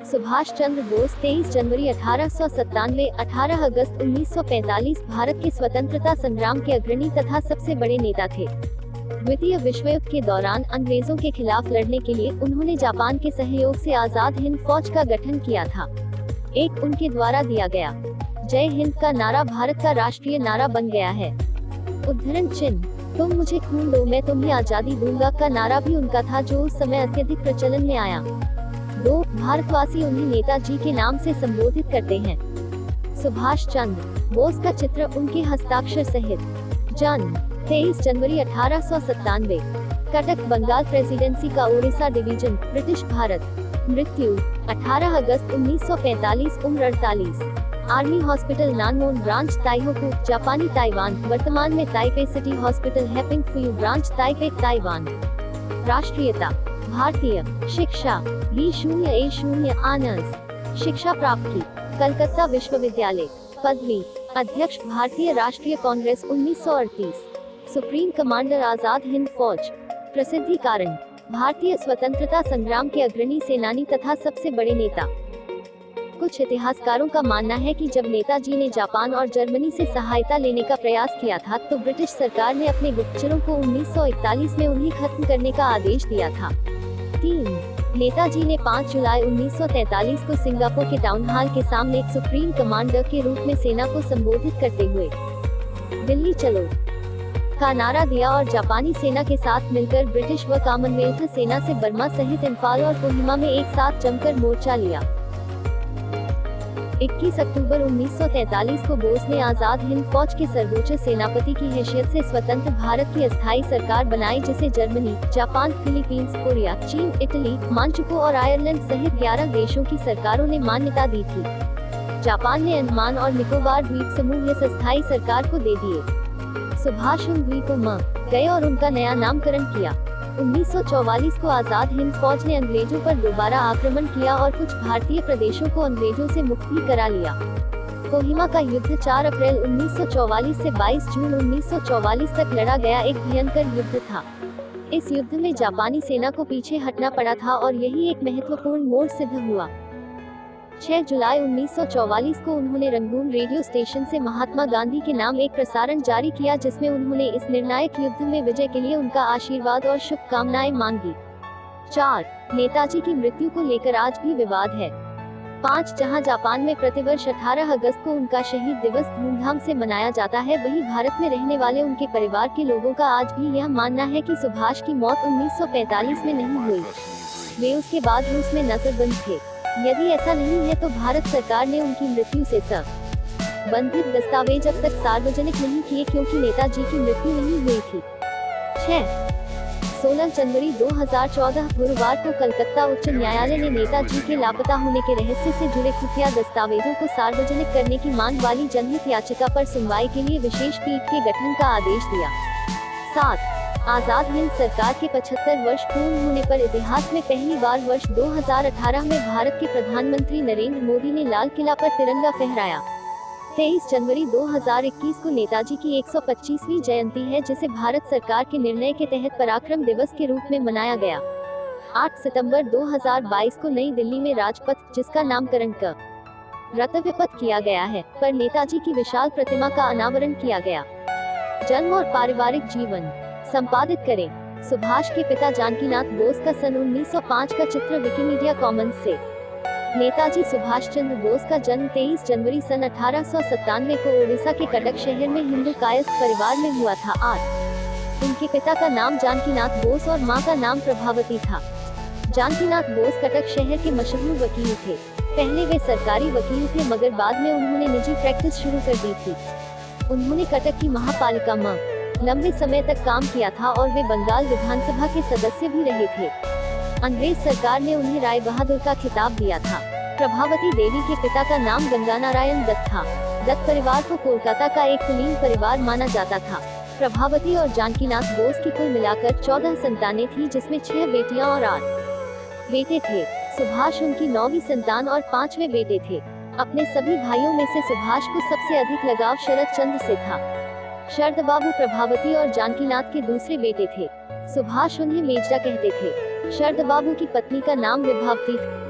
सुभाष चंद्र बोस 23 जनवरी 1897 18 अगस्त 1945 भारत के स्वतंत्रता संग्राम के अग्रणी तथा सबसे बड़े नेता थे। द्वितीय विश्व युद्ध के दौरान अंग्रेजों के खिलाफ लड़ने के लिए उन्होंने जापान के सहयोग से आजाद हिंद फौज का गठन किया था। एक उनके द्वारा दिया गया जय हिंद का नारा भारत का राष्ट्रीय नारा बन गया है। उद्धरण चिन्ह तुम मुझे खून दो मैं तुम्हें आजादी दूंगा का नारा भी उनका था, जो उस समय अत्यधिक प्रचलन में आया। 2 भारतवासी उन्हें नेताजी के नाम से संबोधित करते हैं। सुभाष चंद्र बोस का चित्र उनके हस्ताक्षर सहित। जन्म 23 जनवरी 1897, कटक बंगाल प्रेसिडेंसी का ओडिशा डिवीजन, ब्रिटिश भारत। मृत्यु 18 अगस्त 1945, उम्र 48। Army hospital Nanmon branch Taihoku, जापानी ताइवान, वर्तमान में Taipei City Hospital Heping Fuyou Branch Taipei, Taiwan. राष्ट्रीयता भारतीय। शिक्षा B0A0 ऑनर्स। शिक्षा प्राप्त की कलकत्ता विश्वविद्यालय। पदवी अध्यक्ष भारतीय राष्ट्रीय कांग्रेस 1938। सुप्रीम कमांडर आजाद हिंद फौज। प्रसिद्धि कारण भारतीय स्वतंत्रता संग्राम के अग्रणी सेनानी तथा सबसे बड़े नेता। कुछ इतिहासकारों का मानना है कि जब नेताजी ने जापान और जर्मनी से सहायता लेने का प्रयास किया था तो ब्रिटिश सरकार ने अपने गुप्तचरों को 1941 में उन्हें खत्म करने का आदेश दिया था। 3 नेताजी ने 5 जुलाई 1943 को सिंगापुर के टाउन हॉल के सामने एक सुप्रीम कमांडर के रूप में सेना को संबोधित करते हुए दिल्ली चलो का नारा दिया और जापानी सेना के साथ मिलकर ब्रिटिश व कॉमनवेल्थ सेना से बर्मा सहित इम्फाल और कोहिमा में एक साथ जमकर मोर्चा लिया। 21 अक्टूबर 1943 को बोस ने आजाद हिंद फौज के सर्वोच्च सेनापति की हैसियत से स्वतंत्र भारत की अस्थायी सरकार बनाई, जिसे जर्मनी, जापान, फिलीपींस, कोरिया, चीन, इटली, मांचुको और आयरलैंड सहित 11 देशों की सरकारों ने मान्यता दी थी। जापान ने अंडमान और निकोबार द्वीप समूह इस अस्थायी सरकार को दे दिए। सुभाष उन द्वीपों में गए और उनका नया नामकरण किया। 1944 को आजाद हिंद फौज ने अंग्रेजों पर दोबारा आक्रमण किया और कुछ भारतीय प्रदेशों को अंग्रेजों से मुक्त भी करा लिया। कोहिमा का युद्ध 4 अप्रैल 1944 से 22 जून 1944 तक लड़ा गया एक भयंकर युद्ध था। इस युद्ध में जापानी सेना को पीछे हटना पड़ा था और यही एक महत्वपूर्ण मोड़ सिद्ध हुआ। 6 जुलाई 1944 को उन्होंने रंगून रेडियो स्टेशन से महात्मा गांधी के नाम एक प्रसारण जारी किया, जिसमें उन्होंने इस निर्णायक युद्ध में विजय के लिए उनका आशीर्वाद और शुभकामनाएं मांगी। 4 नेताजी की मृत्यु को लेकर आज भी विवाद है। 5 जहां जापान में प्रतिवर्ष 18 अगस्त को उनका शहीद दिवस धूमधाम से मनाया जाता है, वहीं भारत में रहने वाले उनके परिवार के लोगों का आज भी यह मानना है कि सुभाष की मौत 1945 में नहीं हुई। वे उसके बाद रूस में नजरबंद थे। यदि ऐसा नहीं है तो भारत सरकार ने उनकी मृत्यु से संबंधित दस्तावेज अब तक सार्वजनिक नहीं किए, क्योंकि नेताजी की मृत्यु नहीं हुई थी। 16 जनवरी 2014 गुरुवार को कलकत्ता उच्च न्यायालय ने नेताजी के लापता होने के रहस्य से जुड़े खुफिया दस्तावेजों को सार्वजनिक करने की मांग वाली जनहित याचिका पर सुनवाई के लिए विशेष पीठ के गठन का आदेश दिया। 7 आजाद हिंद सरकार के 75 वर्ष पूर्ण होने पर इतिहास में पहली बार वर्ष 2018 में भारत के प्रधानमंत्री नरेंद्र मोदी ने लाल किला पर तिरंगा फहराया। 23 जनवरी 2021 को नेताजी की 125वीं जयंती है, जिसे भारत सरकार के निर्णय के तहत पराक्रम दिवस के रूप में मनाया गया। 8 सितंबर 2022 को नई दिल्ली में राजपथ, जिसका नामकरण कर्तव्यपथ किया गया है, पर नेताजी की विशाल प्रतिमा का अनावरण किया गया। जन्म और पारिवारिक जीवन संपादित करें। सुभाष के पिता जानकीनाथ बोस का सन 1905 का चित्र विकिमीडिया कॉमन्स से। नेताजी सुभाष चंद्र बोस का जन्म 23 जनवरी सन 1897 को ओडिशा के कटक शहर में हिंदू कायस्थ परिवार में हुआ था। 8 उनके पिता का नाम जानकीनाथ बोस और मां का नाम प्रभावती था। जानकीनाथ बोस कटक शहर के मशहूर वकील थे। पहले वे सरकारी वकील थे, मगर बाद में उन्होंने निजी प्रैक्टिस शुरू कर दी थी। उन्होंने कटक की महापालिका में लंबे समय तक काम किया था और वे बंगाल विधानसभा के सदस्य भी रहे थे। अंग्रेज सरकार ने उन्हें राय बहादुर का खिताब दिया था। प्रभावती देवी के पिता का नाम गंगानारायण दत्त था। दत्त परिवार को कोलकाता का एक कुलीन परिवार माना जाता था। प्रभावती और जानकीनाथ बोस की कुल मिलाकर 14 संतानें थी, जिसमें 6 बेटियां और 8 बेटे थे। सुभाष उनकी 9वीं संतान और 5वें बेटे थे। अपने सभी भाइयों में से सुभाष को सबसे अधिक लगाव शरद चंद्र से था। शरद बाबू प्रभावती और जानकीनाथ के दूसरे बेटे थे। सुभाष उन्हें मेजरा कहते थे। शरद बाबू की पत्नी का नाम विभावती थी।